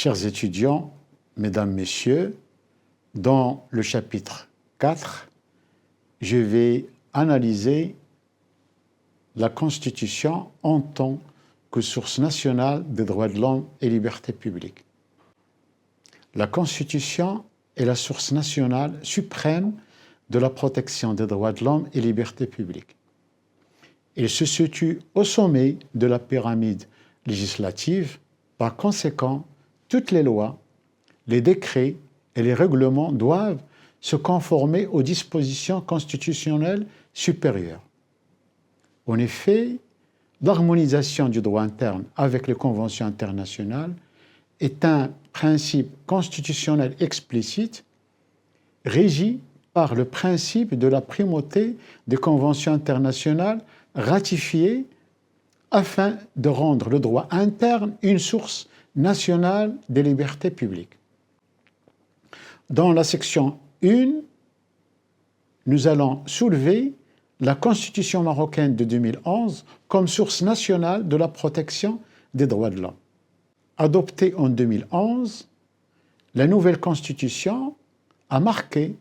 Chers étudiants, mesdames, messieurs, dans le chapitre 4, je vais analyser la Constitution en tant que source nationale des droits de l'homme et libertés publiques. La Constitution est la source nationale suprême de la protection des droits de l'homme et libertés publiques. Elle se situe au sommet de la pyramide législative. Par conséquent, toutes les lois, les décrets et les règlements doivent se conformer aux dispositions constitutionnelles supérieures. En effet, l'harmonisation du droit interne avec les conventions internationales est un principe constitutionnel explicite régi par le principe de la primauté des conventions internationales ratifiées afin de rendre le droit interne une source nationale des libertés publiques. Dans la section 1, nous allons soulever la Constitution marocaine de 2011 comme source nationale de la protection des droits de l'homme. Adoptée en 2011, la nouvelle Constitution a marqué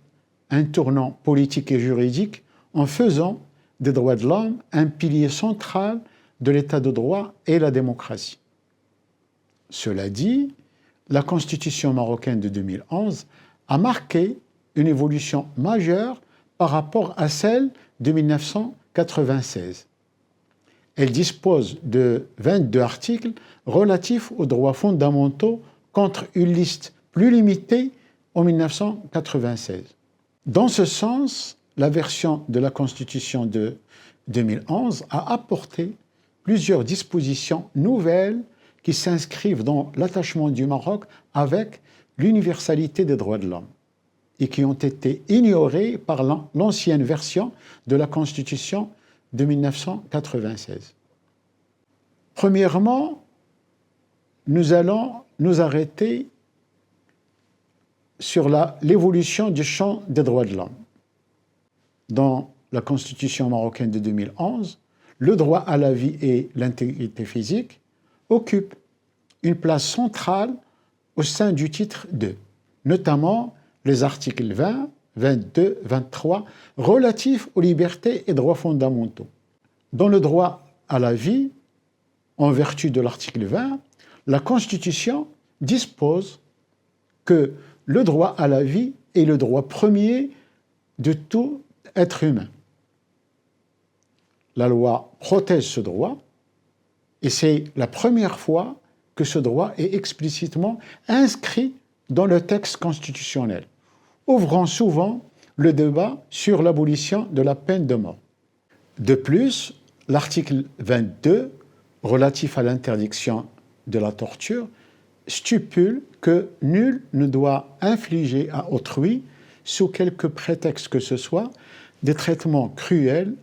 un tournant politique et juridique en faisant des droits de l'homme un pilier central de l'état de droit et la démocratie. Cela dit, la Constitution marocaine de 2011 a marqué une évolution majeure par rapport à celle de 1996. Elle dispose de 22 articles relatifs aux droits fondamentaux contre une liste plus limitée en 1996. Dans ce sens, la version de la Constitution de 2011 a apporté plusieurs dispositions nouvelles qui s'inscrivent dans l'attachement du Maroc avec l'universalité des droits de l'homme et qui ont été ignorées par l'ancienne version de la Constitution de 1996. Premièrement, nous allons nous arrêter sur l'évolution du champ des droits de l'homme. Dans la Constitution marocaine de 2011, le droit à la vie et l'intégrité physique occupent une place centrale au sein du titre 2, notamment les articles 20, 22, 23 relatifs aux libertés et droits fondamentaux. Dans le droit à la vie, en vertu de l'article 20, la Constitution dispose que le droit à la vie est le droit premier de tout être humain. La loi protège ce droit et c'est la première fois que ce droit est explicitement inscrit dans le texte constitutionnel, ouvrant souvent le débat sur l'abolition de la peine de mort. De plus, l'article 22, relatif à l'interdiction de la torture, stipule que nul ne doit infliger à autrui, sous quelque prétexte que ce soit, des traitements cruels,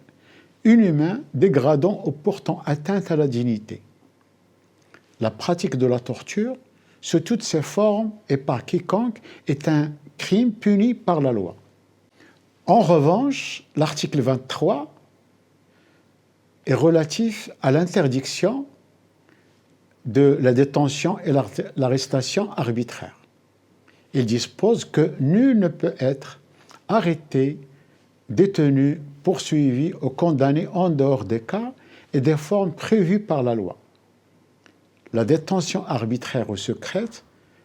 inhumains, dégradants ou portant atteinte à la dignité. La pratique de la torture, sous toutes ses formes et par quiconque, est un crime puni par la loi. En revanche, l'article 23 est relatif à l'interdiction de la détention et l'arrestation arbitraire. Il dispose que nul ne peut être arrêté, détenu, poursuivi ou condamné en dehors des cas et des formes prévues par la loi. La détention arbitraire ou secrète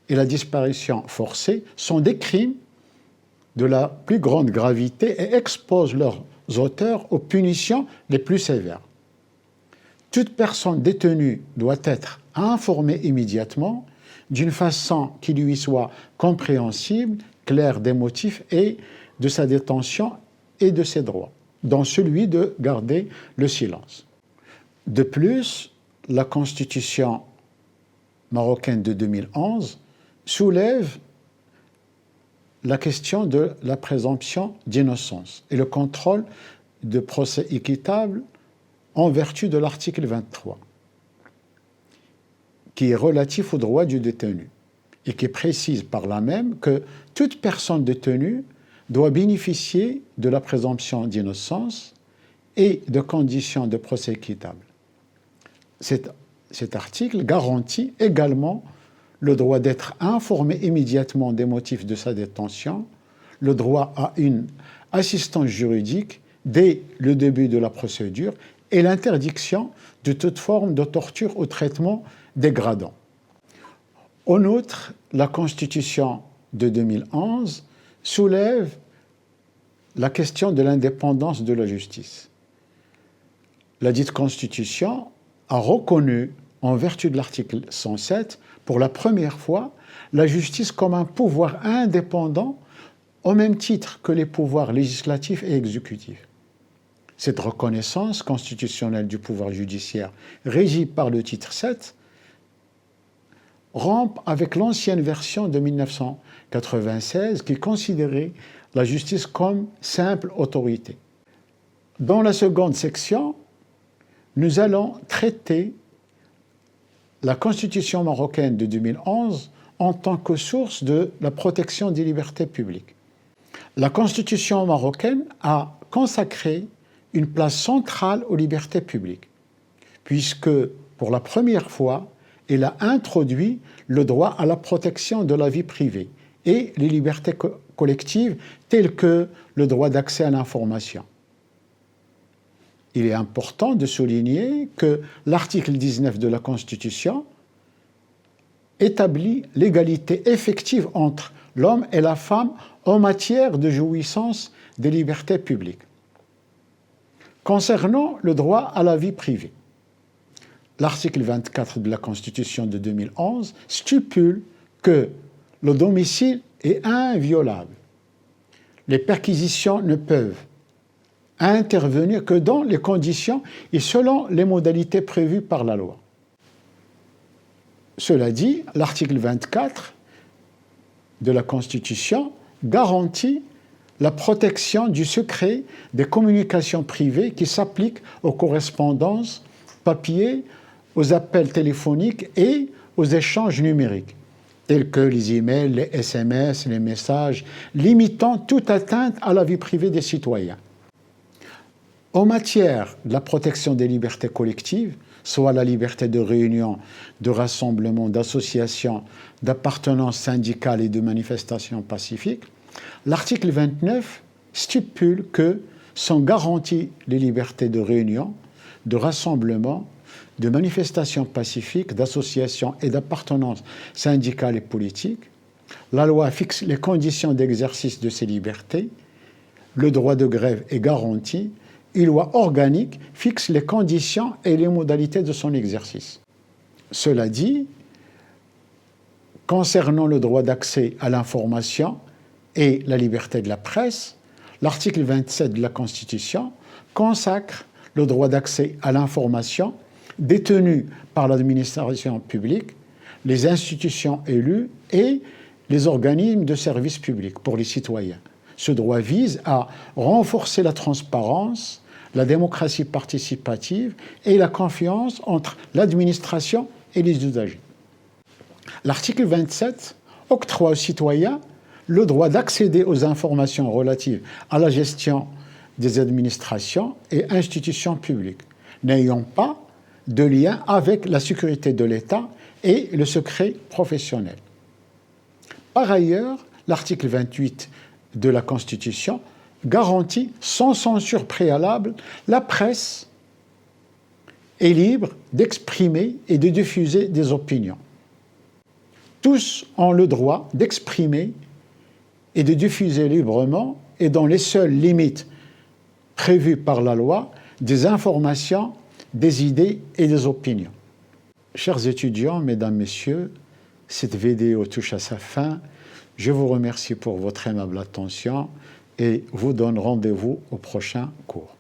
et la disparition forcée sont des crimes de la plus grande gravité et exposent leurs auteurs aux punitions les plus sévères. Toute personne détenue doit être informée immédiatement d'une façon qui lui soit compréhensible, claire des motifs et de sa détention et de ses droits, dont celui de garder le silence. De plus, la Constitution marocaine de 2011 soulève la question de la présomption d'innocence et le contrôle de procès équitable en vertu de l'article 23, qui est relatif aux droits du détenu et qui précise par là même que toute personne détenue doit bénéficier de la présomption d'innocence et de conditions de procès équitable. Cet article garantit également le droit d'être informé immédiatement des motifs de sa détention, le droit à une assistance juridique dès le début de la procédure et l'interdiction de toute forme de torture ou traitement dégradant. En outre, la Constitution de 2011 soulève la question de l'indépendance de la justice. La dite Constitution a reconnu, en vertu de l'article 107, pour la première fois, la justice comme un pouvoir indépendant au même titre que les pouvoirs législatifs et exécutifs. Cette reconnaissance constitutionnelle du pouvoir judiciaire, régie par le titre 7, rompt avec l'ancienne version de 1996 qui considérait la justice comme simple autorité. Dans la seconde section, nous allons traiter la Constitution marocaine de 2011 en tant que source de la protection des libertés publiques. La Constitution marocaine a consacré une place centrale aux libertés publiques, puisque, pour la première fois, elle a introduit le droit à la protection de la vie privée et les libertés collectives telles que le droit d'accès à l'information. Il est important de souligner que l'article 19 de la Constitution établit l'égalité effective entre l'homme et la femme en matière de jouissance des libertés publiques. Concernant le droit à la vie privée, l'article 24 de la Constitution de 2011 stipule que le domicile est inviolable. Les perquisitions ne peuvent intervenir que dans les conditions et selon les modalités prévues par la loi. Cela dit, l'article 24 de la Constitution garantit la protection du secret des communications privées qui s'appliquent aux correspondances papier, aux appels téléphoniques et aux échanges numériques, tels que les emails, les SMS, les messages, limitant toute atteinte à la vie privée des citoyens. En matière de la protection des libertés collectives, soit la liberté de réunion, de rassemblement, d'association, d'appartenance syndicale et de manifestation pacifique, l'article 29 stipule que sont garanties les libertés de réunion, de rassemblement, de manifestation pacifique, d'association et d'appartenance syndicale et politique. La loi fixe les conditions d'exercice de ces libertés, le droit de grève est garanti, une loi organique fixe les conditions et les modalités de son exercice. Cela dit, concernant le droit d'accès à l'information et la liberté de la presse, l'article 27 de la Constitution consacre le droit d'accès à l'information détenu par l'administration publique, les institutions élues et les organismes de service public pour les citoyens. Ce droit vise à renforcer la transparence, la démocratie participative et la confiance entre l'administration et les usagers. L'article 27 octroie aux citoyens le droit d'accéder aux informations relatives à la gestion des administrations et institutions publiques, n'ayant pas de lien avec la sécurité de l'État et le secret professionnel. Par ailleurs, l'article 28 de la Constitution garantit sans censure préalable la presse est libre d'exprimer et de diffuser des opinions. Tous ont le droit d'exprimer et de diffuser librement et dans les seules limites prévues par la loi des informations, des idées et des opinions. Chers étudiants, mesdames, messieurs, cette vidéo touche à sa fin. Je vous remercie pour votre aimable attention et vous donne rendez-vous au prochain cours.